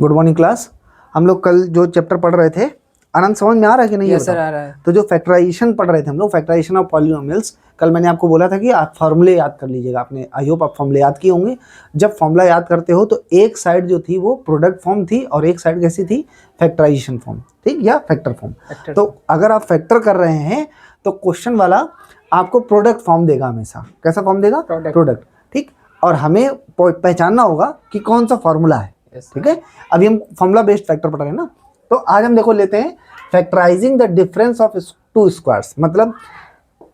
Good morning class. हम लोग कल जो चैप्टर पढ़ रहे थे, आनंद समझ में आ रहा है कि नहीं? यस सर, आ रहा है। तो जो फैक्टराइजेशन पढ़ रहे थे हम लोग, फैक्टराइजेशन ऑफ पॉलिनोमियल्स, कल मैंने आपको बोला था कि आप फॉर्मूले याद कर लीजिएगा। आपने आई होप आप फॉर्मूले याद किए होंगे। जब फॉर्मूला याद करते हो तो एक साइड जो थी वो प्रोडक्ट फॉर्म थी और एक साइड कैसी थी? फैक्टराइजेशन फॉर्म, ठीक, या फैक्टर फॉर्म। तो अगर आप फैक्टर कर रहे हैं तो क्वेश्चन वाला आपको प्रोडक्ट फॉर्म देगा हमेशा। कैसा फॉर्म देगा? प्रोडक्ट, ठीक। और हमें पहचानना होगा कि कौन सा फॉर्मूला है, ठीक है। अभी हम फॉर्मूला बेस्ड फैक्टर पढ़ रहे हैं ना, तो आज हम देखो लेते हैं factorising the difference of to squares. मतलब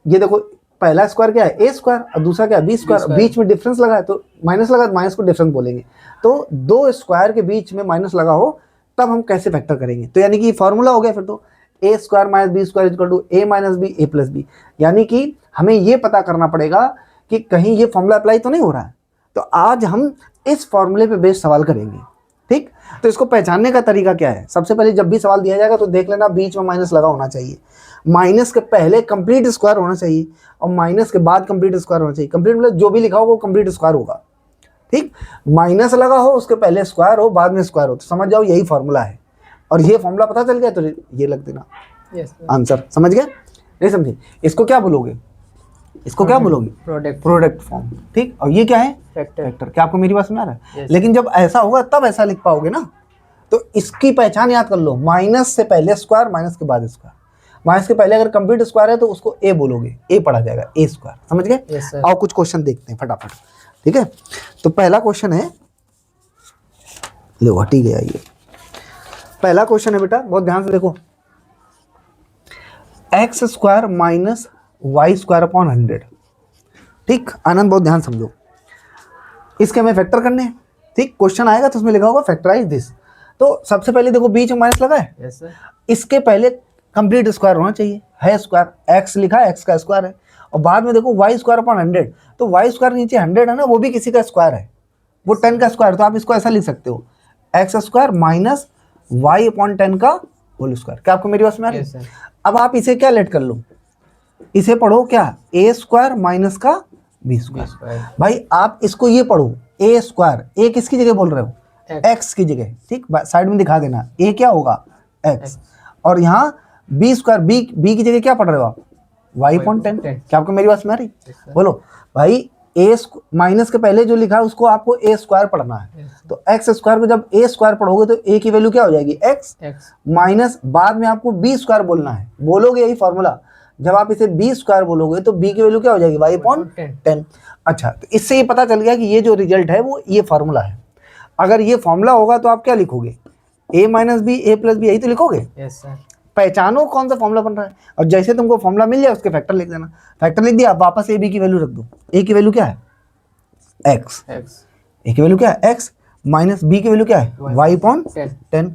ये देखो, पहला स्क्वायर क्या है? ए स्क्वायर, और दूसरा क्या है? B square. बीच में डिफरेंस लगा है तो माइनस लगा, माइनस को डिफरेंस बोलेंगे। तो दो स्क्वायर के बीच में माइनस लगा हो तब हम कैसे फैक्टर करेंगे? तो यानी कि फॉर्मूला हो गया फिर तो a square minus B square equal to a minus B A plus b. यानी कि हमें ये पता करना पड़ेगा कि कहीं ये फॉर्मूला अप्लाई तो नहीं हो रहा है। तो आज हम इस फॉर्मूले पे बेस्ड सवाल करेंगे, ठीक। तो इसको पहचानने का तरीका क्या है? सबसे पहले जब भी सवाल दिया जाएगा तो देख लेना बीच में माइनस लगा होना चाहिए। माइनस के पहले कंप्लीट स्क्वायर होना चाहिए और माइनस के बाद कंप्लीट स्क्वायर होना चाहिए। कंप्लीट मतलब जो भी लिखा होगा वो कंप्लीट स्क्वायर होगा, ठीक। माइनस लगा हो, उसके पहले स्क्वायर हो, बाद में स्क्वायर हो, तो समझ जाओ यही फॉर्मूला है। और ये फॉर्मूला पता चल गया तो ये लग देना आंसर। समझ गए? नहीं समझे? इसको क्या बोलोगे? इसको क्या बोलोगे? प्रोडक्ट फॉर्म, ठीक। और ये क्या है? फैक्टर। क्या आपको मेरी बात समझ आ रहा है? लेकिन जब ऐसा होगा तब ऐसा लिख पाओगे ना। तो इसकी पहचान याद कर लो, माइनस से पहले स्क्वायर, माइनस के बाद स्क्वायर। माइनस के पहले अगर कंप्लीट स्क्वायर है तो उसको ए बोलोगे, ए पढ़ा जाएगा, ए स्क्वायर। समझ गए? और कुछ क्वेश्चन देखते हैं फटाफट, ठीक है। तो पहला क्वेश्चन है, लो हट ही गया ये। पहला क्वेश्चन है बेटा, बहुत ध्यान से देखो। X square minus Y square upon 100, ठीक। आनंद बहुत ध्यान समझो, इसके हमें फैक्टर करने हैं, ठीक। क्वेश्चन आएगा तो उसमें लिखा होगा फैक्टराइज दिस। तो सबसे पहले देखो बीच में माइनस लगा है, इसके पहले कंप्लीट स्क्वायर होना चाहिए, है स्क्वायर, एक्स लिखा है, एक्स का स्क्वायर है। और बाद में देखो वाई स्क्वायर अपॉन 100, तो वाई स्क्वायर नीचे 100 है ना, वो भी किसी का स्क्वायर है, वो 10 का स्क्वायर। तो आप इसको ऐसा लिख सकते हो, X square minus Y upon 10 का होल स्क्वायर। क्या आपको मेरी बात में आ रही है? अब आप इसे क्या लेट कर लो, इसे पढ़ो क्या? ए स्क्वायर माइनस का बी स्क्वायर। भाई आप इसको ये पढ़ो, ए स्क्वायर, ए किसकी जगह बोल रहे हो? एक्स की जगह, ठीक। साइड में दिखा देना, ए क्या होगा? एक्स। और यहाँ बी स्क्वायर, बी की जगह क्या पढ़ रहे हो आप? Y upon 10। क्या आपको मेरी बात समझ आ रही? बोलो भाई, ए माइनस के पहले जो लिखा है उसको आपको ए स्क्वायर पढ़ना है। तो एक्स स्क्वायर को जब ए स्क्वायर पढ़ोगे तो ए की वैल्यू क्या हो जाएगी? एक्स माइनस, बाद में आपको बी स्क्वायर बोलना है, बोलोगे यही फॉर्मूला। जब आप इसे बी स्क्वायर बोलोगे तो बी की वैल्यू क्या हो जाएगी? Y upon 10। अच्छा, तो इससे ये पता चल गया कि ये जो रिजल्ट है वो ये फॉर्मूला है। अगर ये फॉर्मूला होगा तो आप क्या लिखोगे? ए माइनस बी ए प्लस बी, यही तो लिखोगे। Yes sir. पहचानो कौन सा फॉर्मूला बन रहा है, और जैसे तुमको फॉर्मूला मिल जाए उसके फैक्टर लिख देना। फैक्टर लिख दिया, आप वापस ए बी की वैल्यू रख दो। ए की वैल्यू क्या है? एक्स। ए की वैल्यू क्या है? एक्स माइनस बी की वैल्यू क्या है? Y upon 10।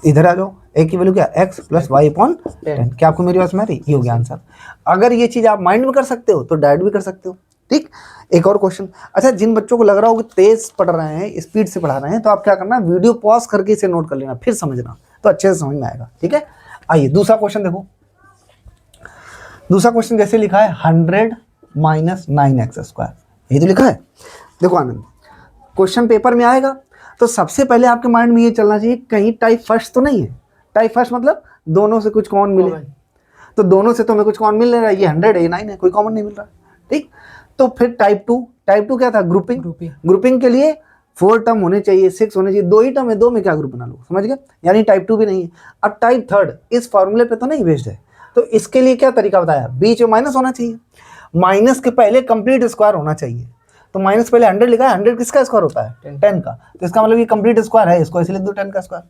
इधर आ जाओ, ए की वैल्यू क्या है? X plus Y upon 10। क्या आपको मेरी बात समझ आ रही? ये हो गया आंसर। अगर ये चीज आप माइंड में कर सकते हो तो डायरेक्ट भी कर सकते हो, ठीक। एक और क्वेश्चन। अच्छा, जिन बच्चों को लग रहा हो कि तेज पढ़ रहे हैं, स्पीड से पढ़ा रहे हैं, तो आप क्या करना, वीडियो पॉज करके इसे नोट कर लेना, फिर समझना, तो अच्छे से समझ में आएगा, ठीक है। आइए दूसरा क्वेश्चन देखो। दूसरा क्वेश्चन जैसे लिखा है 100 माइनस 9x स्क्वायर, यही तो लिखा है। देखो आनंद, क्वेश्चन पेपर में आएगा तो सबसे पहले आपके माइंड में ये चलना चाहिए कहीं टाइप फर्स्ट तो नहीं है। टाइप फर्स्ट मतलब दोनों से कुछ कॉमन मिले, तो दोनों से तो हमें कुछ कॉमन मिल नहीं रहा है, ये 100 है, ये 9 है, कोई कॉमन नहीं मिल रहा, ठीक। तो फिर टाइप टू क्या था? ग्रुपिंग के लिए 4 टर्म होने चाहिए, 6 होने चाहिए, 2 ही टर्म है, 2 में क्या ग्रुप बना लो, समझ गए? यानी टाइप 2 भी नहीं है। अब टाइप थर्ड इस फॉर्मूले पे तो नहीं बेस्ड है, तो इसके लिए क्या तरीका बताया? बीच में माइनस होना चाहिए, माइनस के पहले कंप्लीट स्क्वायर होना चाहिए। तो माइनस पहले 100 लिखा है, 100 किसका स्क्वायर होता है? 10 का। तो इसका मतलब ये कंप्लीट स्क्वायर है, इसको ऐसे लिख दो 10 का स्क्वायर।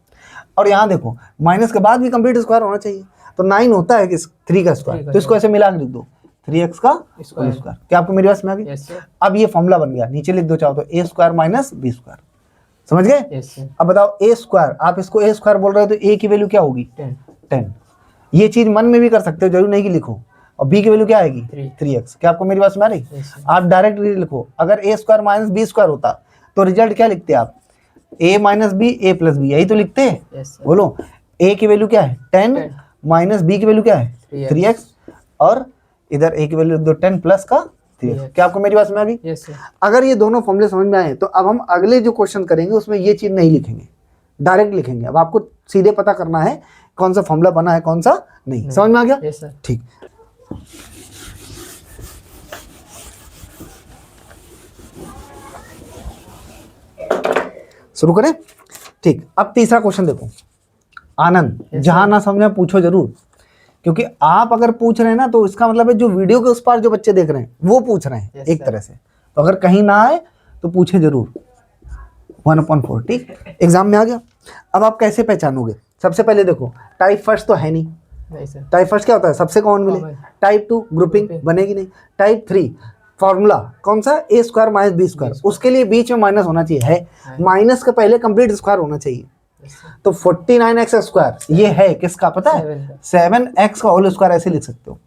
और यहाँ देखो माइनस के बाद भी कंप्लीट स्क्वायर होना चाहिए, तो 9 होता है किस? 3 का स्क्वायर, तो इसको ऐसे मिला के लिख दो 3x का स्क्वायर। क्या आपको मेरी बात में आ गई? अब ये फॉर्मूला बन गया, नीचे लिख दो चाहो तो a square minus B square. समझ गए? अब बताओ ए स्क्वायर, आप इसको ए स्क्वायर बोल रहे हो तो ए की वैल्यू क्या होगी? 10। ये चीज मन में भी कर सकते हो, जरूर नहीं कि लिखो। और बी की वैल्यू क्या आएगी? 3x। क्या आपको मेरी बात में आ रही? आप डायरेक्ट लिखो, अगर ए स्क्वायर माइनस बी स्क्वायर होता तो रिजल्ट क्या लिखते आप? ए माइनस बी ए प्लस बी, यही तो लिखते हैं। बोलो, ए की वैल्यू क्या है? 10 माइनस बी की वैल्यू क्या है? 3x, और इधर ए की वैल्यू लिख दो 10 प्लस का 3x। क्या आपको मेरी बात में आ गई? अगर ये दोनों फॉर्मूले समझ में आए तो अब हम अगले जो क्वेश्चन करेंगे उसमें ये चीज नहीं लिखेंगे, डायरेक्ट लिखेंगे। अब आपको सीधे पता करना है कौन सा फॉर्मूला बना है कौन सा नहीं। समझ में आ गया? Yes sir. ठीक, शुरू करें? ठीक, अब तीसरा क्वेश्चन देखो आनंद, जहां ना समझे पूछो जरूर, क्योंकि आप अगर पूछ रहे हैं ना तो इसका मतलब है जो वीडियो के उस पार जो बच्चे देख रहे हैं वो पूछ रहे हैं एक तरह से। तो अगर कहीं ना आए तो पूछे जरूर। 1/4, ठीक, एग्जाम में आ गया। अब आप कैसे पहचानोगे? सबसे पहले देखो टाइप फर्स्ट तो है नहीं सर। टाइप फर्स्ट क्या होता है? सबसे कॉमन मिले। टाइप 2 ग्रुपिंग बनेगी नहीं। टाइप 3 फॉर्मूला कौन सा? ए स्क्वायर माइनस बी स्क्वायर, उसके लिए बीच में माइनस होना चाहिए, है माइनस के पहले कंप्लीट स्क्वायर होना चाहिए। तो 49x स्क्वायर ये है किसका पता है? 7x का होल स्क्वायर ऐसे लिख सकते हो।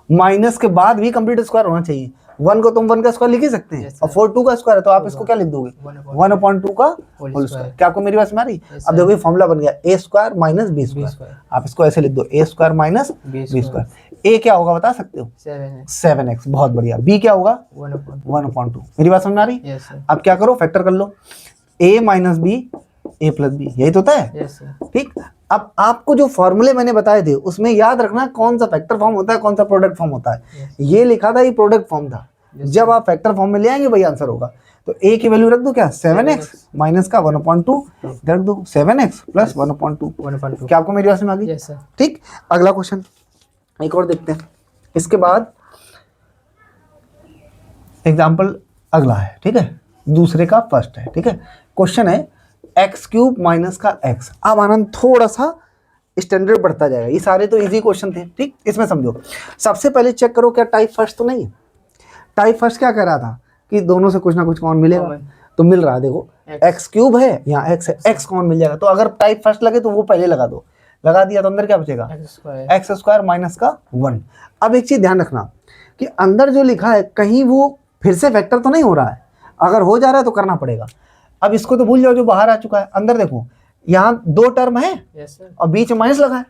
माइनस के बाद भी कंप्लीट स्क्वायर होना चाहिए। 1 को तुम 1 का स्क्वायर लिख ही सकते हैं और 4 2 का स्क्वायर है तो आप इसको क्या लिख दोगे? 1/2 का होल स्क्वायर। क्या आपको मेरी बात समझ आ रही? अब देखो ये फॉर्मूला बन गया ए स्क्वायर माइनस बी स्क्वायर। आप इसको ऐसे लिख दो ए स्क्वायर माइनस बी स्क्वायर। ए क्या होगा बता सकते हो? 7x। बहुत बढ़िया। बी क्या होगा? 1/2। मेरी बात समझ आ रही? अब क्या करो? फैक्टर कर लो। ए माइनस बी ए प्लस बी, यही तो होता है। ठीक, अब आपको जो फॉर्मूले मैंने बताए थे उसमें याद रखना कौन सा फैक्टर फॉर्म होता है कौन सा प्रोडक्ट फॉर्म होता है। ये लिखा था ये प्रोडक्ट फॉर्म था। जब आप फैक्टर फॉर्म में ले आएंगे वही आंसर होगा। तो ए की वैल्यू रख दो क्या? 7x माइनस का 1/2 रख दो 7x प्लस 1/2। क्या आपको मेरी बात में आ गई? ठीक, अगला क्वेश्चन एक और देखते हैं, इसके बाद एग्जाम्पल अगला है। ठीक है, दूसरे का फर्स्ट है। ठीक है, क्वेश्चन है x³ माइनस का x। अब आनंद थोड़ा सा स्टैंडर्ड बढ़ता जाएगा, ये सारे तो इजी क्वेश्चन थे। ठीक, इसमें समझो सबसे पहले चेक करो क्या टाइप फर्स्ट तो नहीं है। टाइप फर्स्ट क्या कह रहा था कि दोनों से कुछ ना कुछ कौन मिलेगा, तो मिल रहा है। देखो x³ है यहाँ x है, x कौन मिल जाएगा। तो अगर टाइप फर्स्ट लगे तो वो पहले लगा दो, लगा दिया तो अंदर क्या बचेगा? एक्स स्क्वायर माइनस का 1। अब एक चीज ध्यान रखना कि अंदर जो लिखा है कहीं वो फिर से वेक्टर तो नहीं हो रहा है। अगर हो जा रहा है तो करना पड़ेगा। अब इसको तो भूल जाओ जो बाहर आ चुका है। अंदर देखो यहाँ 2 टर्म है और बीच में माइनस लगा है,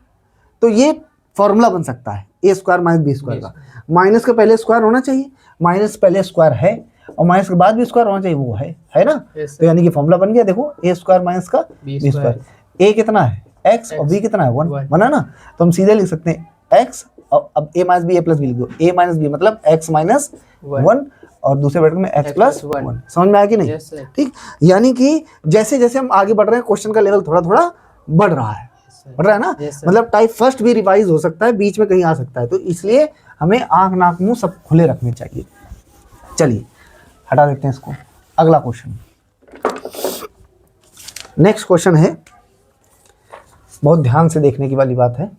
तो ये फॉर्मूला बन सकता है ए स्क्वायर माइनस बी स्क्वायर का। माइनस के पहले स्क्वायर होना चाहिए, माइनस पहले स्क्वायर है और माइनस के बाद भी स्क्वायर होना चाहिए, वो है ना। तो यानी कि फॉर्मूला बन गया। देखो ए स्क्वायर माइनस का बी स्क्वायर। ए कितना है? x और b कितना है? 1 बना ना। तो हम सीधे लिख सकते हैं x और अब a minus B A plus B लिख दो। a माइनस बी मतलब x माइनस 1 और दूसरे ब्रैकेट में x प्लस 1। समझ में आया कि नहीं? ठीक, यानी कि जैसे जैसे हम आगे बढ़ रहे हैं क्वेश्चन का लेवल थोड़ा थोड़ा बढ़ रहा है ना। मतलब टाइप फर्स्ट भी रिवाइज हो सकता है, बीच में कहीं आ सकता है, तो इसलिए हमें आंख नाक मुंह सब खुले रखने चाहिए। चलिए हटा देते हैं इसको। अगला क्वेश्चन, नेक्स्ट क्वेश्चन है, बहुत ध्यान से देखने की वाली बात है।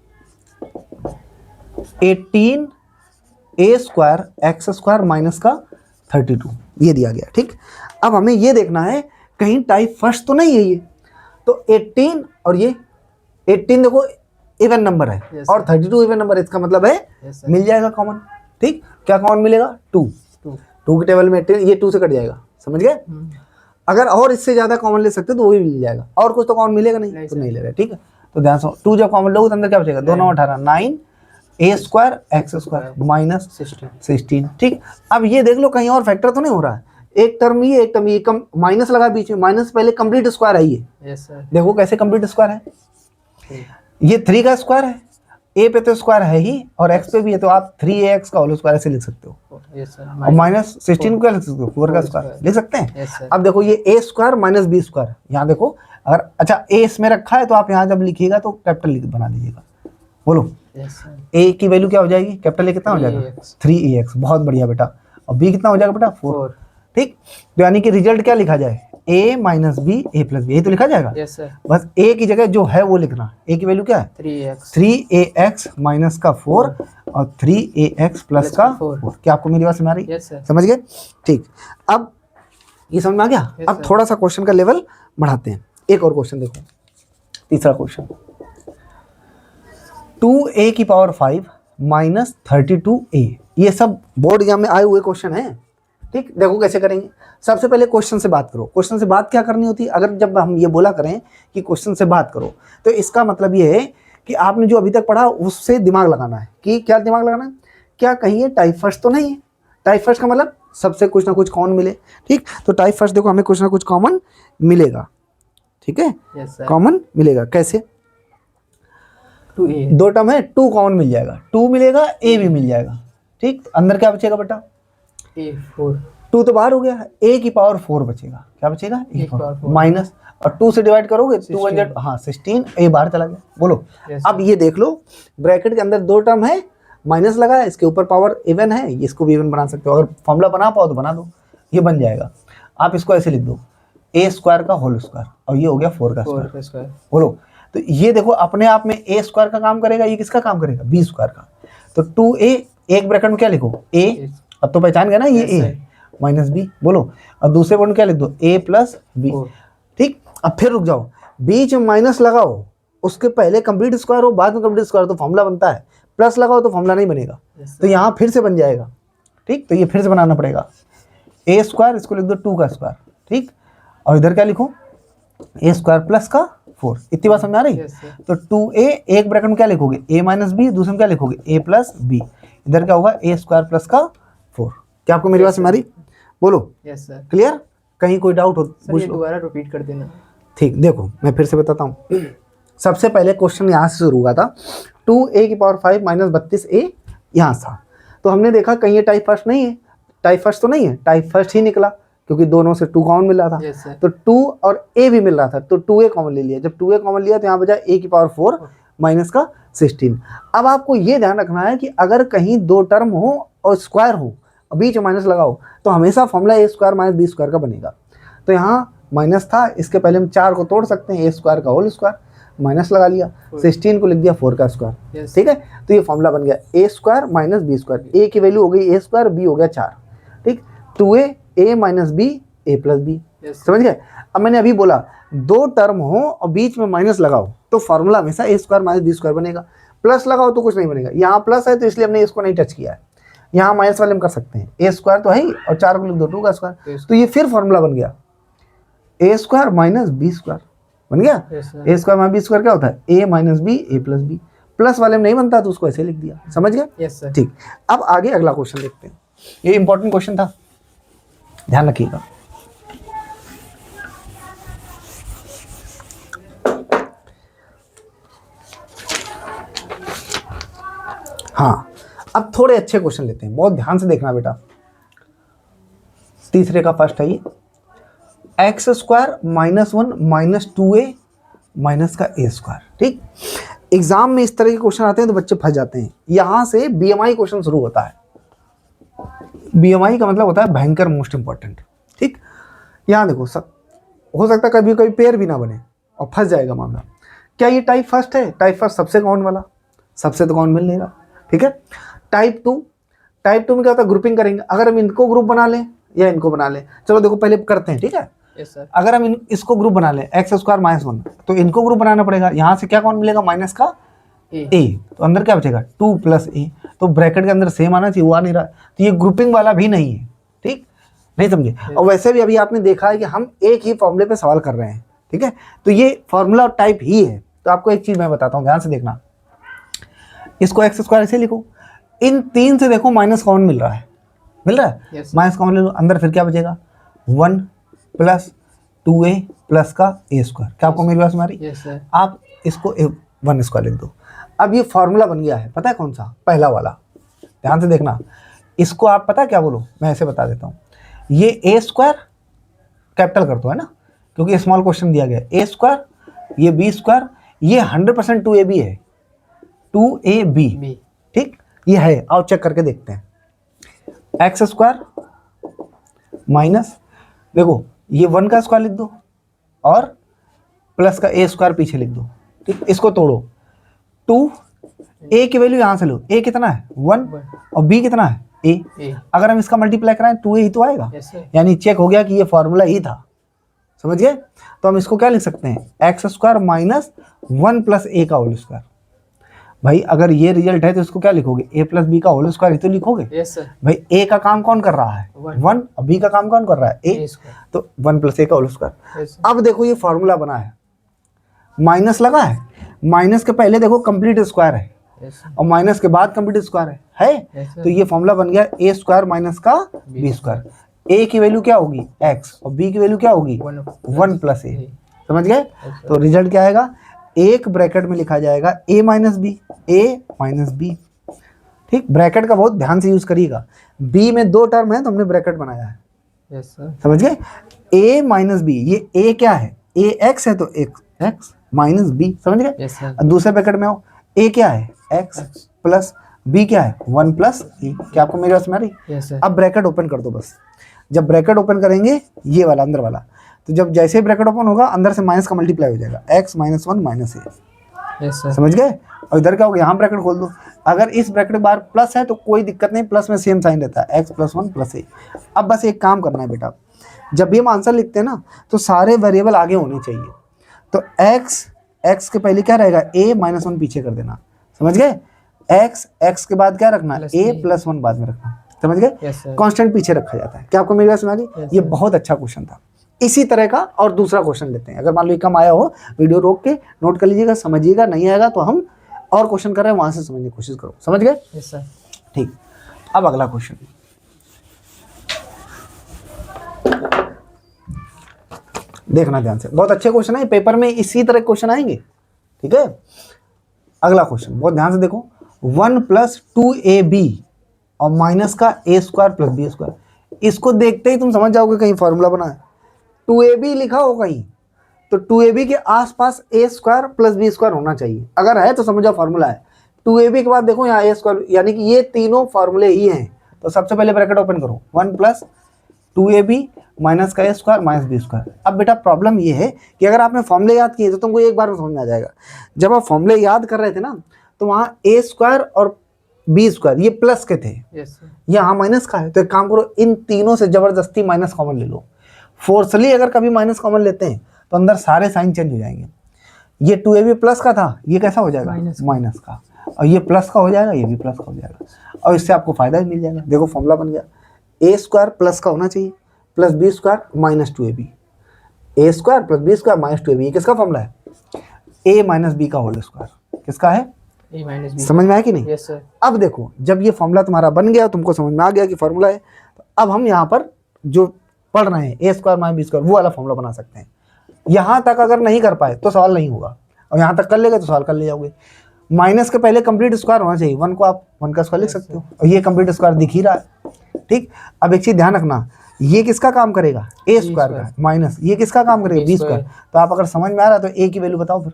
18a square x square minus का 32 ये दिया गया। ठीक, अब हमें ये देखना है कहीं टाइप फर्स्ट तो नहीं है ये। तो 18 और ये 18 देखो इवन नंबर है और 32 इवन नंबर है, इसका मतलब है मिल जाएगा कॉमन। ठीक, क्या कॉमन मिलेगा? 2 के टेबल में 18, ये 2 से कट जाएगा। समझ गए? अगर और इससे ज्यादा कॉमन ले सकते तो वो भी मिल जाएगा, और कुछ तो कॉमन मिलेगा नहीं तो नहीं ले रहा। ठीक है, तो ध्यान से 2 जब कॉमन लोगे तो अंदर क्या बचेगा? 2 9 18 9 a square x square minus 16। ठीक, अब ये देख लो कहीं और फैक्टर तो नहीं हो रहा है। एक टर्म ये एक टर्म ये, कम माइनस लगा बीच में, माइनस पहले कंप्लीट स्क्वायर है ये। देखो कैसे कंप्लीट स्क्वायर है, ये 3 का स्क्वायर है, a पे तो स्क्वायर है ही और x पे भी है, तो आप 3ax का होल स्क्वायर ऐसे लिख सकते हो। और माइनस 16 को क्या लिख सकते हो? 4 का स्क्वायर लिख सकते हैं। अब देखो ये a square minus B square, यहाँ देखो अगर अच्छा a इसमें रखा है तो आप यहाँ जब लिखिएगा तो कैपिटल बना दीजिएगा। बोलो a की वैल्यू क्या हो जाएगी? कैपिटल A कितना हो जाएगा? 3ax। बहुत बढ़िया बेटा। और b कितना हो जाएगा बेटा? 4। ठीक, तो यानी कि रिजल्ट क्या लिखा जाए? a minus B A plus B, यही तो लिखा जाएगा। बस a की जगह जो है वो लिखना। a की वैल्यू क्या है? 3ax माइनस का 4 और 3ax प्लस का 4। क्या आपको मेरी बात समझ आ रही? समझ गए? ठीक, अब ये समझ में आ गया। अब थोड़ा सा क्वेश्चन का लेवल बढ़ाते हैं। एक और क्वेश्चन देखो, तीसरा क्वेश्चन, 2a की पावर 5 माइनस 32a। ये सब बोर्ड एग्जाम में आए हुए क्वेश्चन हैं। ठीक, देखो कैसे करेंगे। सबसे पहले क्वेश्चन से बात करो। क्वेश्चन से बात क्या करनी होती है? अगर जब हम ये बोला करें कि क्वेश्चन से बात करो तो इसका मतलब ये है कि आपने जो अभी तक पढ़ा उससे दिमाग लगाना है। कि क्या दिमाग लगाना है? क्या कहीं ये टाइप फर्स्ट तो नहीं है? टाइप फर्स्ट का मतलब सबसे कुछ ना कुछ कॉमन मिले। ठीक, तो टाइप फर्स्ट देखो हमें कुछ ना कुछ कॉमन मिलेगा। ठीक है, यस सर। कॉमन मिलेगा। कैसे? 2a, दो टर्म है, 2 कॉमन मिल जाएगा, 2 मिलेगा, a भी मिल जाएगा। ठीक, अंदर क्या बचेगा बेटा? a 4, 2 तो बाहर हो गया, a की पावर 4 बचेगा। क्या बचेगा? a की power पावर four। माइनस, और 2 से डिवाइड करोगे 2 16। 100, हाँ 16, a बाहर चला गया। बोलो। Yes, अब ये देख लो, ब्रैकेट के अंदर 2 टर्म है, माइनस लगा है, इसके ऊपर पावर इवन है, इसको भी इवन बना सकते हो। अगर फॉर्मूला बना पाओ तो बना दो, ये बन जाएगा। आप इसको ऐसे लिख दो, a स्क्वायर का होल स्क्वायर, और ये हो गया 4 का 4 स्क्वायर। का स्क्वायर। बोलो। तो ये देखो अपने आप में a स्क्वायर का काम करेगा, ये किसका काम करेगा? b स्क्वायर का। तो 2a, एक ब्रैकेट में क्या लिखो? a, अब तो पहचान गया ना ये Yes, a है, माइनस बी। बोलो। और दूसरे पॉइंट क्या लिख दो? a plus B. ठीक, अब फिर रुक जाओ, बीच में माइनस लगाओ, उसके पहले कंप्लीट स्क्वायर हो, बाद में कंप्लीट स्क्वायर तो फॉर्मूला बनता है, प्लस लगाओ तो फॉर्मूला नहीं बनेगा। तो यहाँ फिर से बन जाएगा। ठीक, तो ये फिर से बनाना पड़ेगा, a स्क्वायर, इसको लिख दो 2 का स्क्वायर। ठीक, और इधर क्या लिखो? a स्क्वायर प्लस का 4। इतनी बात समझ आ रही? Yes, sir। तो 2a, एक ब्रैकेट में क्या लिखोगे? a माइनस बी, दूसरे में क्या लिखोगे? a plus B. इधर क्या होगा? a स्क्वायर प्लस का 4। क्या आपको मेरी बात समझ आ रही? बोलो। Yes sir. क्लियर? कहीं कोई डाउट हो सर पूछ ये लो। दोबारा रिपीट कर देना। ठीक, देखो मैं फिर से बताता हूँ। सबसे पहले क्वेश्चन यहाँ से शुरू हुआ था, 2a की पावर 5 माइनस 32a यहाँ था। तो हमने देखा कहीं ये टाइप फर्स्ट नहीं है, टाइप फर्स्ट तो नहीं है, टाइप फर्स्ट ही निकला, क्योंकि दोनों से 2 कॉमन मिल रहा था। Yes, sir। तो 2 और a भी मिल रहा था, तो 2a कॉमन ले लिया। जब 2a कॉमन लिया तो यहाँ बचा a की पावर 4 माइनस का 16। अब आपको ये ध्यान रखना है कि अगर कहीं 2 टर्म हो और स्क्वायर हो और बीच में माइनस लगाओ, तो हमेशा formula a square minus b square का बनेगा। तो यहाँ माइनस था, इसके पहले हम 4 को तोड़ सकते हैं, a स्क्वायर का होल स्क्वायर, माइनस लगा लिया, 16 को लिख दिया 4 का स्क्वायर। Yes। ठीक है, तो ये फॉर्मूला बन गया a square minus b square. a की वैल्यू हो गई a स्क्वायर, b हो गया 4। ठीक, 2a, a minus b, a plus b। Yes। समझ गए? अब मैंने अभी बोला 2 टर्म हो और बीच में माइनस लगाओ तो फॉर्मूला हमेशा a square minus b square बनेगा। प्लस लगाओ तो कुछ नहीं बनेगा। यहाँ प्लस है तो इसलिए हमने इसको नहीं टच किया है। यहाँ माइनस वाले में कर सकते हैं, a स्क्वायर तो है ही, और 4 को लिख दो 2 का स्क्वायर। तो ये फिर फॉर्मूला बन गया a square minus b square. बन गया? a square minus b square क्या होता है? a minus b, a plus b। Plus वाले में नहीं बनता तो उसको ऐसे लिख दिया। समझ गए? Yes sir. ठीक, अब आगे अगला क्वेश्चन देखते हैं। ये इंपॉर्टेंट क्वेश्चन था, ध्यान रखिएगा। हाँ, अब थोड़े अच्छे क्वेश्चन लेते हैं, बहुत ध्यान से देखना बेटा। तीसरे का फर्स्ट है ये, x square minus 1 minus 2a minus का a स्क्वायर। ठीक, एग्जाम में इस तरह के क्वेश्चन आते हैं तो बच्चे फंस जाते हैं। यहां से BMI क्वेश्चन शुरू होता है। BMI का मतलब होता है भयंकर मोस्ट इंपॉर्टेंट। ठीक, यहाँ देखो, सब हो सकता है कभी कभी पेयर भी ना बने और फंस जाएगा मामला। क्या ये टाइप फर्स्ट है? टाइप फर्स्ट सबसे कौन वाला, सबसे तो कौन मिल नहीं रहा। ठीक है, टाइप 2, टाइप 2 में क्या होता है? ग्रुपिंग करेंगे। अगर हम इनको ग्रुप बना लें या इनको बना लें, चलो देखो पहले करते हैं। ठीक है, यस सर। अगर हम इसको ग्रुप बना लें एक्स स्क्वायर माइनस 1, तो इनको ग्रुप बनाना पड़ेगा। यहाँ से क्या कौन मिलेगा? माइनस का a, तो अंदर क्या बचेगा? 2 प्लस a। तो ब्रैकेट के अंदर सेम आना चाहिए, वो आ नहीं रहा, तो ये ग्रुपिंग वाला भी नहीं है। ठीक, नहीं समझे? और वैसे भी अभी आपने देखा है कि हम एक ही फॉर्मूले पे सवाल कर रहे हैं। ठीक है, तो ये फॉर्मूला टाइप ही है। तो आपको एक चीज मैं बताता हूँ, ध्यान से देखना। इसको एक्स स्क्वायर ऐसे लिखो, इन 3 से देखो माइनस कॉमन मिल रहा है, मिल रहा है? Yes, माइनस कॉमन ले लो, अंदर फिर क्या बचेगा? 1 प्लस 2a प्लस का a स्क्वायर। क्या आपको मेरी बात समझ आ रही? Yes sir. आप इसको 1 स्क्वायर लिख दो। अब ये फॉर्मूला बन गया है, पता है कौन सा? पहला वाला। ध्यान से देखना, इसको आप पता क्या बोलो, मैं ऐसे बता देता हूँ। ये a स्क्वायर कैपिटल कर दो, है ना, क्योंकि स्मॉल क्वेश्चन दिया गया है। a स्क्वायर, ये b स्क्वायर, ये 100% 2ab है, 2ab। ठीक, ये है, आओ चेक करके देखते हैं। एक्स स्क्वायर माइनस, देखो ये 1 का स्क्वायर लिख दो और प्लस का a स्क्वायर पीछे लिख दो। ठीक, इसको तोड़ो, 2, a की वैल्यू यहां से लो, a कितना है? 1, और b कितना है? a। अगर हम इसका मल्टीप्लाई कराएं 2a ही तो आएगा। यानी चेक हो गया कि ये फॉर्मूला ही था। समझ गए? तो हम इसको क्या लिख सकते हैं? X square minus 1 plus a का होल स्क्वायर। भाई अगर ये रिजल्ट है तो इसको क्या लिखोगे? a प्लस बी का होल स्क्वायर ही तो लिखोगे। Yes sir. भाई a का काम कौन कर रहा है? 1, और b का काम कौन कर रहा है? a। तो 1 प्लस a का होल स्क्वायर। अब देखो ये फॉर्मूला बना है, माइनस लगा है, माइनस के पहले देखो कंप्लीट स्क्वायर है, और माइनस के बाद कंप्लीट स्क्वायर है। तो ये फॉर्मूला बन गया a स्क्वायर माइनस का b स्क्वायर। a की वैल्यू क्या होगी? x, और b की वैल्यू क्या होगी? 1 प्लस a। समझ गए? sir. तो रिजल्ट क्या आएगा, एक ब्रैकेट में लिखा जाएगा a minus B, a minus B. ठीक, ब्रैकेट का बहुत ध्यान से यूज करिएगा, b में 2 टर्म है तो हमने ब्रैकेट बनाया है, Yes sir. समझ गए? a माइनस बी, ये a क्या है, a x है तो x माइनस b, समझ गए? Yes sir. अब दूसरे ब्रैकेट में आओ, a क्या है x प्लस b क्या है 1 प्लस a। क्या आपको मेरी बात समझ आ रही? Yes sir. अब ब्रैकेट ओपन कर दो बस। जब ब्रैकेट ओपन करेंगे ये वाला अंदर वाला, तो जब जैसे ही ब्रैकेट ओपन होगा अंदर से माइनस का मल्टीप्लाई हो जाएगा, x minus 1 minus a, Yes sir. समझ गए? और इधर क्या होगा, यहाँ ब्रैकेट खोल दो। अगर इस ब्रैकेट के बाहर प्लस है तो कोई दिक्कत नहीं, प्लस में सेम साइन रहता है, x प्लस 1 प्लस a। अब बस एक काम करना है बेटा, जब भी हम आंसर लिखते हैं ना तो सारे वेरिएबल आगे होने चाहिए। तो x के पहले क्या रहेगा, a माइनस 1 पीछे कर देना, समझ गए? x के बाद क्या रखना, Plus a a। प्लस 1 बाद में रखना, समझ गए? Yes sir. कांस्टेंट पीछे रखा जाता है। क्या आपको मेरी बात समझ आ गई? Yes, ये sir. बहुत अच्छा क्वेश्चन था। इसी तरह का और दूसरा क्वेश्चन लेते हैं। अगर मान लो ये कम आया हो, वीडियो रोक के नोट कर लीजिएगा, समझिएगा, नहीं आएगा तो हम और क्वेश्चन कर रहे हैं वहां से समझने की कोशिश करो, समझ गए? Yes sir. ठीक, अब अगला क्वेश्चन देखना ध्यान से, बहुत अच्छे क्वेश्चन है, पेपर में इसी तरह क्वेश्चन आएंगे, ठीक है? अगला क्वेश्चन बहुत ध्यान से देखो, 1 प्लस 2ab और माइनस का a square plus b square. इसको देखते ही तुम समझ जाओगे कहीं फॉर्मूला बना है, 2ab लिखा हो कहीं तो 2ab के आसपास a square plus b square होना चाहिए। अगर है तो समझ जाओ फॉर्मूला है। 2ab के बाद देखो यहाँ a स्क्वायर, यानी कि ये तीनों फॉर्मूले ही हैं। तो सबसे पहले ब्रैकेट ओपन करो, 1 प्लस 2ab माइनस का a square minus b square. अब बेटा प्रॉब्लम ये है कि अगर आपने फॉर्मूले याद किए तो तुमको एक बार में समझ में आ जाएगा। जब आप फॉर्मूले याद कर रहे थे ना तो वहाँ a स्क्वायर और b स्क्वायर ये प्लस के थे, Yes sir. यहाँ माइनस का है। तो एक काम करो, इन तीनों से जबरदस्ती माइनस कॉमन ले लो। फोर्सली अगर कभी माइनस कॉमन लेते हैं तो अंदर सारे साइन चेंज हो जाएंगे। ये 2ab प्लस का था, ये कैसा हो जाएगा, माइनस का, और ये प्लस का हो जाएगा, ये भी प्लस का हो जाएगा, और इससे आपको फायदा भी मिल जाएगा। देखो फॉर्मूला बन गया, a स्क्वायर प्लस का होना चाहिए plus b square minus 2ab, a square plus b square minus 2ab। ये किसका फॉर्मूला है, a माइनस b का होल स्क्वायर। किसका है, A minus b. समझ में आया कि नहीं? Yes sir. अब देखो, जब ये फॉर्मूला तुम्हारा बन गया, तुमको समझ में आ गया कि फॉर्मूला है, तो अब हम यहाँ पर जो पढ़ रहे हैं a square minus b square वो वाला फॉर्मूला बना सकते हैं। यहाँ तक अगर नहीं कर पाए तो सवाल नहीं होगा, और यहाँ तक कर लेगा तो सवाल कर ले जाओगे। माइनस के पहले कंप्लीट स्क्वायर होना चाहिए, 1 को आप 1 का स्क्वायर लिख सकते हो, और ये कंप्लीट स्क्वायर दिख ही रहा है। ठीक, अब एक चीज ध्यान रखना, ये किसका काम करेगा, a स्क्वायर का, माइनस ये किसका काम करेगा, b स्क्वायर। तो आप अगर समझ में आ रहा है तो a की वैल्यू बताओ फिर,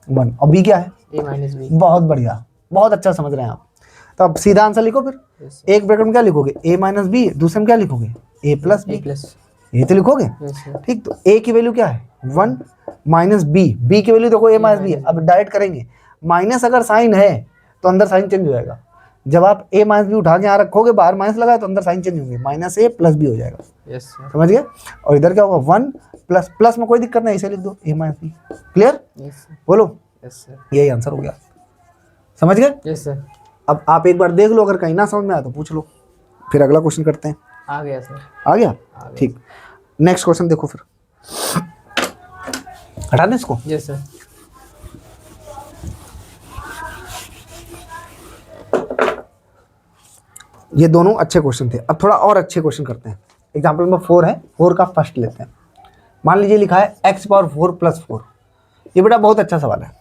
1, और b क्या है, A minus b. बहुत बढ़िया, बहुत अच्छा समझ रहे हैं आप। तो अब सीधा आंसर लिखो फिर, Yes sir. एक ब्रैकेट में क्या लिखोगे, a माइनस बी, दूसरे में क्या लिखोगे, a plus A B, plus. ये तो लिखोगे। Yes sir. ठीक, तो a की वैल्यू क्या है 1 माइनस b की वैल्यू देखो a माइनस बी। अब डायरेक्ट करेंगे, माइनस अगर साइन है तो अंदर साइन चेंज हो जाएगा। जब आप a माइनस बी उठा के यहाँ रखोगे, बाहर माइनस लगा तो अंदर साइन चेंज होंगे, माइनस a प्लस b हो जाएगा। Yes sir. समझ गए? और इधर क्या होगा, 1 प्लस, प्लस में कोई दिक्कत नहीं, इसे लिख दो a minus B. Clear? Yes sir. बोलो, Yes sir. यही आंसर हो गया। समझ गए? Yes sir. अब आप एक बार देख लो, अगर कहीं ना समझ में आया तो पूछ लो, फिर अगला क्वेश्चन करते हैं। आ गया सर। आ गया? आ गया। ठीक, नेक्स्ट क्वेश्चन देखो फिर, हटा दें इसको। Yes sir. ये दोनों अच्छे क्वेश्चन थे। अब थोड़ा और अच्छे क्वेश्चन करते हैं। एग्जाम्पल नंबर 4 है, 4 का फर्स्ट लेते हैं। मान लीजिए लिखा है x पावर 4 प्लस 4। ये बेटा बहुत अच्छा सवाल है,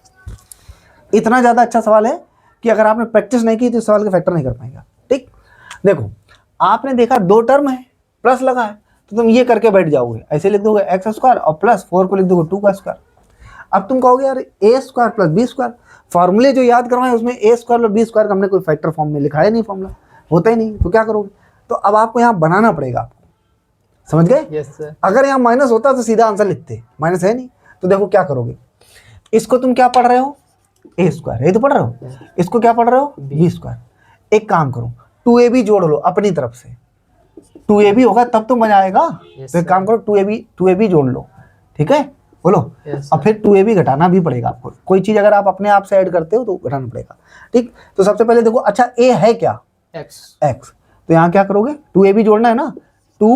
इतना ज़्यादा अच्छा सवाल है कि अगर आपने प्रैक्टिस नहीं की तो इस सवाल के फैक्टर नहीं कर पाएगा। ठीक, देखो आपने देखा 2 टर्म है, प्लस लगा है, तो तुम ये करके बैठ जाओगे, ऐसे लिख दोगे एक्स स्क्वायर और प्लस 4 को लिख दोगे 2 का स्क्वायर। अब तुम कहोगे यार a square plus b square, फॉर्मूले जो याद करवाए उसमें a स्क्वायर और b स्क्वायर का हमने कोई फैक्टर फॉर्म में लिखा है नहीं, फॉर्मूला होता ही नहीं, तो क्या करोगे? तो अब आपको यहाँ बनाना पड़ेगा आपको, समझ गए? Yes sir. अगर यहाँ माइनस होता तो सीधा आंसर लिखते, माइनस है नहीं, तो देखो क्या करोगे। इसको तुम क्या पढ़ रहे हो, a स्क्वायर, ये तो पढ़ रहे हो। इसको क्या पढ़ रहे हो, b स्क्वायर। एक काम करो, 2ab जोड़ लो अपनी तरफ से, 2ab होगा तब तो मजा आएगा। Yes, तो एक काम करो, 2ab जोड़ लो, ठीक है? बोलो। Yes, और फिर 2ab घटाना भी पड़ेगा आपको, कोई चीज अगर आप अपने आप से ऐड करते हो तो घटाना पड़ेगा। ठीक, तो सबसे पहले देखो, अच्छा a है क्या, X. x, तो यहाँ क्या करोगे, 2ab जोड़ना है ना, 2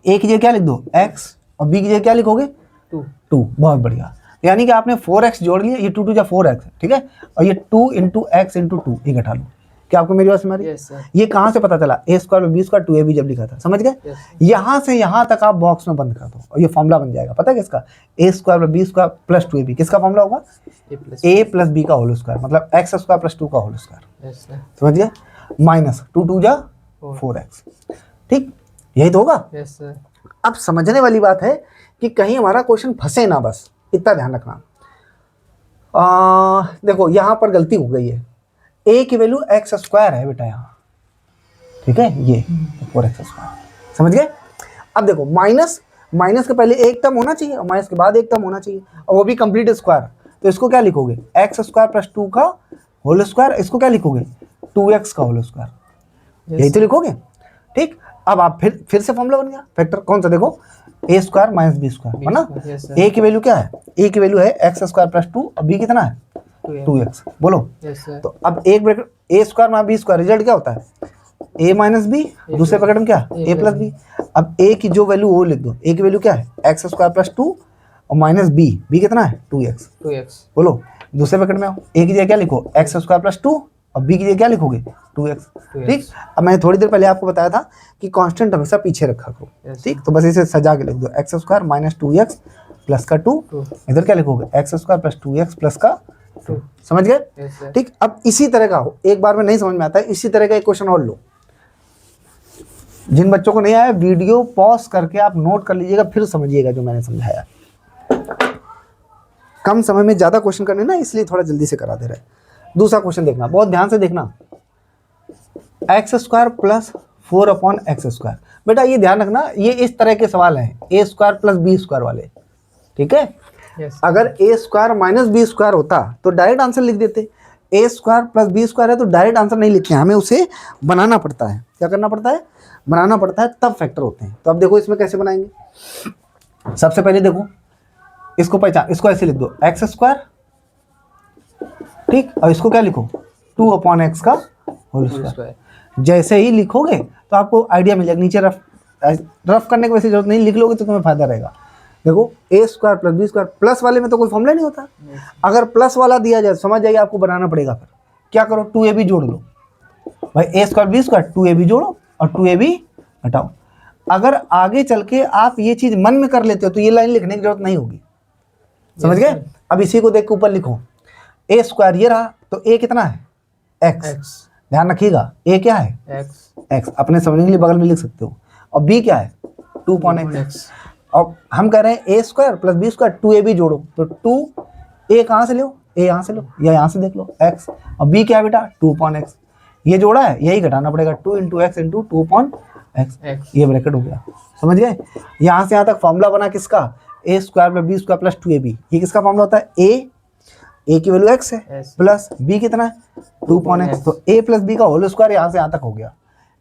a की जगह क्या लिख दो x, और b की जगह क्या लिखोगे 2। बहुत बढ़िया, यानी कि आपने 4x जोड़ लिया, ये 2 2 जा 4x, ठीक है, और ये 2 इंटू एक्स इंटू 2 ये घटा लो, क्या आपको मेरी बात समझ रही है? Yes sir. ये कहाँ से पता चला? ए स्क्वायर बी स्क्वायर 2ab जब लिखा था, समझ गए? यस यहाँ से यहाँ तक आप बॉक्स में बंद कर दो और ये फॉर्मूला बन जाएगा। पता है किसका? A square b square plus 2ab। किसका फॉर्मूला होगा? A plus a plus b का होल स्क्वायर, मतलब एक्स स्क्वायर प्लस 2 का होल स्क्वायर। Yes sir. समझ गए? माइनस 2 2 जा 4x। ठीक, यही तो होगा। Yes sir. अब समझने वाली बात है कि कहीं हमारा क्वेश्चन फंसे ना, बस इतना ध्यान रखना। देखो यहाँ पर गलती हो गई है, a की वैल्यू एक्स स्क्वायर है बेटा यहाँ, ठीक है, ये 4x स्क्वायर। समझ गए? अब देखो माइनस, माइनस के पहले एक टर्म होना चाहिए और माइनस के बाद एक टर्म होना चाहिए, और वो भी कंप्लीट स्क्वायर। तो इसको क्या लिखोगे? एक्स स्क्वायर प्लस 2 का होल स्क्वायर। इसको क्या लिखोगे? 2x का होल स्क्वायर। यही तो लिखोगे। ठीक, अब आप फिर से फॉर्मूला बन गया फैक्टर। कौन सा? देखो a square minus B square, है ना? ए की वैल्यू क्या है? ए की वैल्यू है एक्स स्क्वायर प्लस 2 और बी कितना है? 2x। बोलो। Yes sir. तो अब एक bracket a square minus B square, result क्या होता है? ए माइनस बी, दूसरे ब्रैकेट में क्या? A plus b. अब ए की जो वैल्यू वो लिख दो। ए की वैल्यू क्या है? एक्स स्क्वायर प्लस 2 और माइनस बी, बी कितना है? 2x। बोलो, दूसरे ब्रैकेट में आओ। ए की जगह क्या लिखो? एक्स स्क्वायर प्लस 2 और बी की जगह क्या लिखोगे? 2x। ठीक, अब मैंने थोड़ी देर पहले आपको बताया था कि कांस्टेंट हमेशा पीछे रखा करो। ठीक, तो बस इसे सजा के लिख दो, x square minus 2x plus का 2। इधर क्या लिखोगे? X square plus 2x plus का 2। समझ गए? ठीक, अब इसी तरह का हो, एक बार में नहीं समझ में आता है, इसी तरह का एक क्वेश्चन और लो। जिन बच्चों को नहीं आया वीडियो पॉज करके आप नोट कर लीजिएगा, फिर समझिएगा जो मैंने समझाया। कम समय में ज्यादा क्वेश्चन करने ना, इसलिए थोड़ा जल्दी से करा दे रहे हैं। दूसरा क्वेश्चन देखना, बहुत ध्यान से देखना। X square plus 4 upon X square. बेटा ये ध्यान रखना, ये इस तरह के सवाल हैं, a square plus b square वाले। ठीक है? अगर ए स्क्वायर माइनस बी स्क्वायर होता तो डायरेक्ट आंसर लिख देते। ए स्क्वायर प्लस बी स्क्वायर है तो डायरेक्ट आंसर नहीं लिखते हैं, हमें उसे बनाना पड़ता है। क्या करना पड़ता है? बनाना पड़ता है, तब फैक्टर होते हैं। तो अब देखो इसमें कैसे बनाएंगे। सबसे पहले देखो इसको पहचान, इसको ऐसे लिख दो, एक्स स्क्वायर। ठीक, और इसको क्या लिखो? 2 अपॉन एक्स का होल स्क्वायर। जैसे ही लिखोगे तो आपको आइडिया मिल जाएगा। नीचे रफ करने की वैसे जरूरत नहीं, लिख लोगे तो तुम्हें फायदा रहेगा। देखो a square plus b square, plus वाले में तो कोई फॉर्मूला नहीं होता। अगर प्लस वाला दिया जाए समझ जाइए आपको बनाना पड़ेगा। फिर क्या करो? 2ab जोड़ लो भाई, ए स्क्वायर बी स्क्वायर 2ab जोड़ो और 2ab हटाओ। अगर आगे चल के आप ये चीज मन में कर लेते हो तो ये लाइन लिखने की जरूरत नहीं होगी। समझ गए? अब इसी को देख के ऊपर लिखो, ए स्क्वायर ये रहा तो ए कितना है? एक्स। ध्यान रखिएगा, ए क्या है? एक्स। अपने समझने के लिए बगल में लिख सकते हो। और बी क्या है? 2 अपॉन एक्स। और हम कह रहे हैं a square plus b square 2ab जोड़ो, तो 2 ए कहाँ से लो? ए यहाँ से लो या यहाँ से देख लो, एक्स। और बी क्या है बेटा? 2 अपॉन एक्स। ये जोड़ा है, यही घटाना पड़ेगा, 2 into x into 2 upon x. ये ब्रैकेट हो गया। समझ गए? यहाँ से यहाँ तक फॉर्मूला बना किसका? A square plus b square plus 2ab। ये किसका फॉर्मूला होता है? ए की वैल्यू एक्स है प्लस बी कितना है? 2 अपॉन एक्स। तो ए प्लस बी का होल स्क्वायर यहाँ से यहाँ तक हो गया।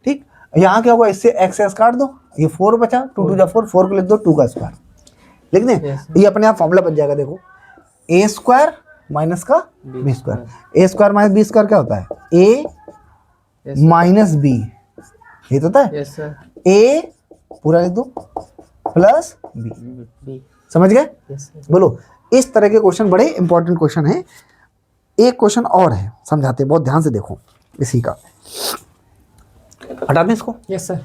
ठीक, यहाँ क्या होगा? इससे एक्स एक्स काट दो, ये 4 बचा, 2 2 जा 4, 4 को लिख दो 2 का स्क्वायर लिख दें। ये अपने आप फॉर्मूला बन जाएगा। देखो ए स्क्वायर माइनस का बी स्क्वायर। ए स्क्वायर माइनस बी स्क्वायर क्या होता है? ए माइनस बी, ये तो होता है। ए पूरा लिख दो प्लस बी। समझ गए? बोलो, इस तरह के क्वेश्चन बड़े इंपॉर्टेंट क्वेश्चन हैं। एक क्वेश्चन और है, समझाते, बहुत ध्यान से देखो इसी का। हटा दें इसको। Yes sir.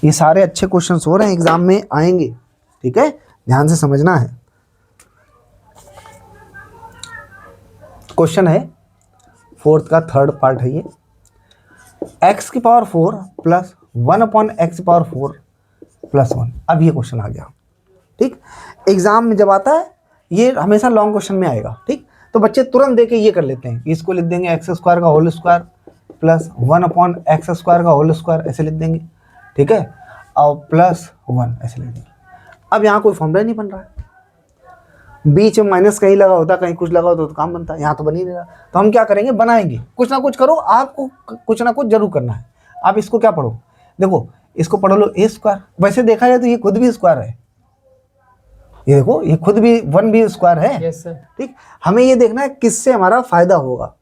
ये सारे अच्छे क्वेश्चंस हो रहे हैं, एग्जाम में आएंगे। ठीक है, ध्यान से समझना है। क्वेश्चन है 4th का 3rd पार्ट है ये। x की पावर 4 प्लस 1 अपॉन एक्स की पावर 4 प्लस 1। अब ये क्वेश्चन आ गया। ठीक, एग्जाम में जब आता है ये हमेशा लॉन्ग क्वेश्चन में आएगा। ठीक, तो बच्चे तुरंत देके ये कर लेते हैं, इसको लिख देंगे एक्स स्क्वायर का whole square plus 1 upon X square का होल स्क्वायर, ऐसे लिख देंगे। ठीक है, और प्लस 1 ऐसे लिख देंगे। अब यहाँ कोई फॉर्मूला नहीं बन रहा है, बीच में माइनस कहीं लगा होता, कहीं कुछ लगा होता तो काम बनता है, यहाँ तो बन ही नहीं रहा। तो हम क्या करेंगे? बनाएंगे। कुछ ना कुछ करो, आपको कुछ ना कुछ जरूर करना है। आप इसको क्या पढ़ो? देखो इसको पढ़ लो ए स्क्वायर। वैसे देखा जाए तो ये खुद भी स्क्वायर है, ये देखो ये खुद भी 1 भी स्क्वायर है। Yes sir. ठीक, हमें ये देखना है किससे हमारा फायदा होगा।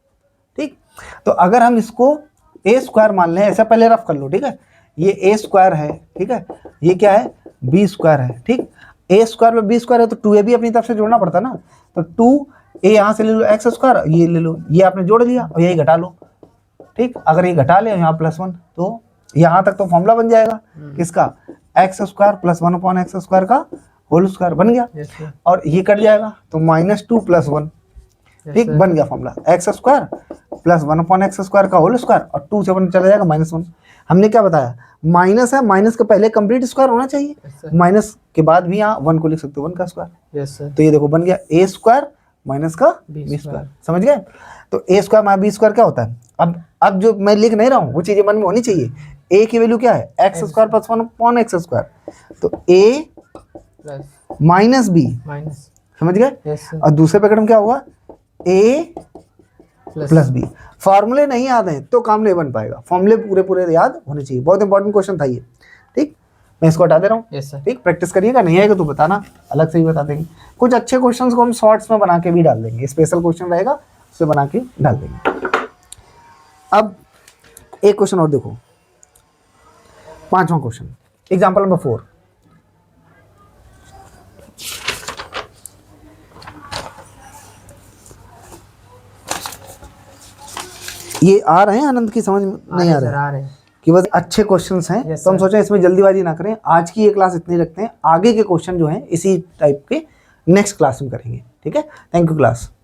ठीक, तो अगर हम इसको ए स्क्वायर मान लें, ऐसा पहले रफ कर लो। ठीक है, ये ए स्क्वायर है। ठीक है, ये क्या है? बी स्क्वायर है। ठीक, ए स्क्वायर में बी स्क्वायर है तो 2ab अपनी तरफ से जोड़ना पड़ता ना, तो 2 ए यहाँ से ले लो एक्स स्क्वायर, ये ले लो, ये आपने जोड़ लिया और यही घटा लो। ठीक, अगर ये घटा ले यहाँ +1 तो यहाँ तक तो फॉर्मूला बन जाएगा किसका, x square plus 1 upon X square का होल स्क्वायर बन गया। Yes sir. और ये कट जाएगा तो -2 + 1, ठीक, बन गया formula x square plus 1 upon X square का होल स्क्वायर, और 2 से 1 चला जाएगा -1। हमने क्या बताया, माइनस है, माइनस के पहले कंप्लीट स्क्वायर होना चाहिए, यस सर। माइनस के बाद भी यहाँ 1 को लिख सकते हो, 1 का स्क्वायर। Yes sir. तो ये देखो बन गया a स्क्वायर माइनस का B b स्क्वायर, समझ गए। तो a square minus b square क्या होता है, अब जो मैं लिख नहीं रहा हूँ वो चीजें मन में होनी चाहिए। a की वैल्यू क्या है, x square plus 1 upon X square, तो a plus minus b, minus. समझ गए। Yes sir. और दूसरे पैकेट में क्या होगा, a प्लस b। फॉर्मूले नहीं याद हैं तो काम नहीं बन पाएगा, फॉर्मूले पूरे पूरे याद होने चाहिए, बहुत इंपॉर्टेंट क्वेश्चन था ये। ठीक, मैं इसको हटा दे रहा हूँ। Yes sir. ठीक, प्रैक्टिस करिएगा, नहीं आएगा तो बताना, अलग से ही बता देंगे। कुछ अच्छे क्वेश्चंस को हम शॉर्ट्स में बना के भी डाल देंगे, स्पेशल क्वेश्चन रहेगा उसे बना के डाल देंगे। अब एक क्वेश्चन और देखो, 5वां क्वेश्चन, एग्जाम्पल नंबर 4। ये आ रहे हैं आनंद की समझ में नहीं आ रहे हैं? आ रहे हैं। कि बस अच्छे क्वेश्चंस हैं, Yes, तो हम sir. सोचे इसमें जल्दीबाजी ना करें, आज की ये क्लास इतनी रखते हैं, आगे के क्वेश्चन जो हैं इसी टाइप के नेक्स्ट क्लास में करेंगे। ठीक है, थैंक यू क्लास।